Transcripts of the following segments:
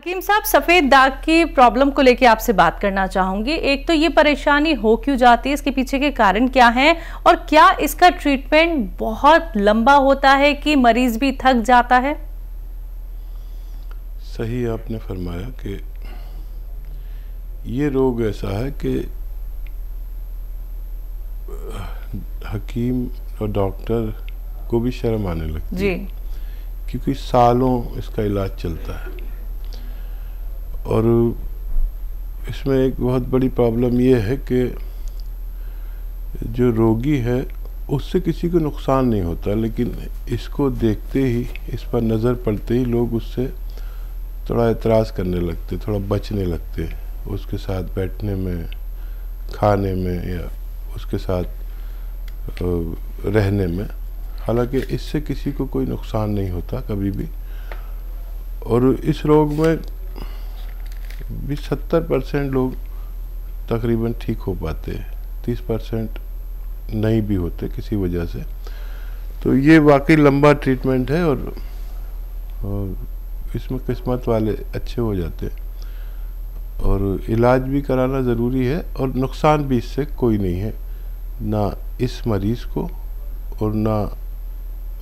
हकीम साहब, सफेद दाग की प्रॉब्लम को लेकर आपसे बात करना चाहूंगी। एक तो ये परेशानी हो क्यों जाती है, इसके पीछे के कारण क्या हैं, और क्या इसका ट्रीटमेंट बहुत लंबा होता है कि मरीज भी थक जाता है? सही आपने फरमाया कि ये रोग ऐसा है कि हकीम और डॉक्टर को भी शर्म आने लगती है, क्योंकि सालों इसका इलाज चलता है। और इसमें एक बहुत बड़ी प्रॉब्लम ये है कि जो रोगी है उससे किसी को नुकसान नहीं होता, लेकिन इसको देखते ही, इस पर नज़र पड़ते ही लोग उससे थोड़ा एतराज़ करने लगते, थोड़ा बचने लगते, उसके साथ बैठने में, खाने में या उसके साथ रहने में। हालांकि इससे किसी को कोई नुकसान नहीं होता कभी भी। और इस रोग में भी 70% लोग तकरीबन ठीक हो पाते हैं, 30% नहीं भी होते किसी वजह से। तो ये वाकई लंबा ट्रीटमेंट है और इसमें किस्मत वाले अच्छे हो जाते हैं। और इलाज भी कराना ज़रूरी है, और नुकसान भी इससे कोई नहीं है, ना इस मरीज़ को और ना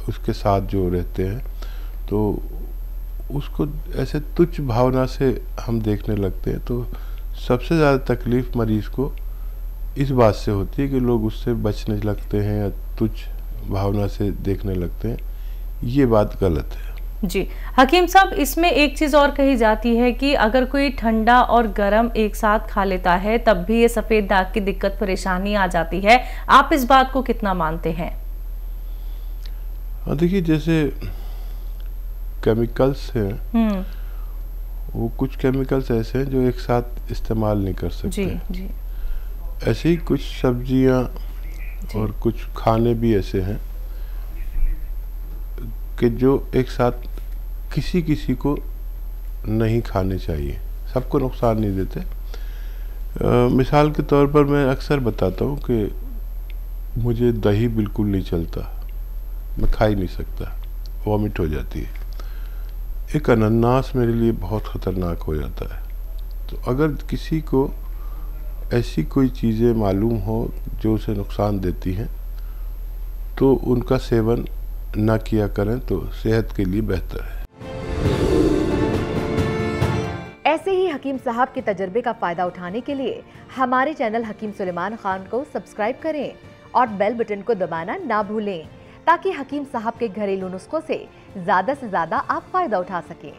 उसके साथ जो रहते हैं। तो उसको ऐसे तुच्छ भावना से हम देखने लगते हैं। तो सबसे ज़्यादा तकलीफ़ मरीज़ को इस बात से होती है कि लोग उससे बचने लगते हैं या तुच्छ भावना से देखने लगते हैं। ये बात गलत है जी। हकीम साहब, इसमें एक चीज़ और कही जाती है कि अगर कोई ठंडा और गर्म एक साथ खा लेता है तब भी ये सफ़ेद दाग की दिक्कत परेशानी आ जाती है। आप इस बात को कितना मानते हैं? हाँ, देखिए, जैसे केमिकल्स हैं, वो कुछ केमिकल्स ऐसे हैं जो एक साथ इस्तेमाल नहीं कर सकते। जी। ऐसे ही कुछ सब्जियां और कुछ खाने भी ऐसे हैं कि जो एक साथ किसी किसी को नहीं खाने चाहिए, सबको नुकसान नहीं देते। मिसाल के तौर पर मैं अक्सर बताता हूँ कि मुझे दही बिल्कुल नहीं चलता, मैं खा ही नहीं सकता, वॉमिट हो जाती है। एक अनानास मेरे लिए बहुत ख़तरनाक हो जाता है। तो अगर किसी को ऐसी कोई चीज़ें मालूम हो जो उसे नुकसान देती हैं, तो उनका सेवन ना किया करें तो सेहत के लिए बेहतर है। ऐसे ही हकीम साहब के तजर्बे का फ़ायदा उठाने के लिए हमारे चैनल हकीम सुलेमान खान को सब्सक्राइब करें और बेल बटन को दबाना ना भूलें, ताकि हकीम साहब के घरेलू नुस्खों से ज़्यादा आप फ़ायदा उठा सकें।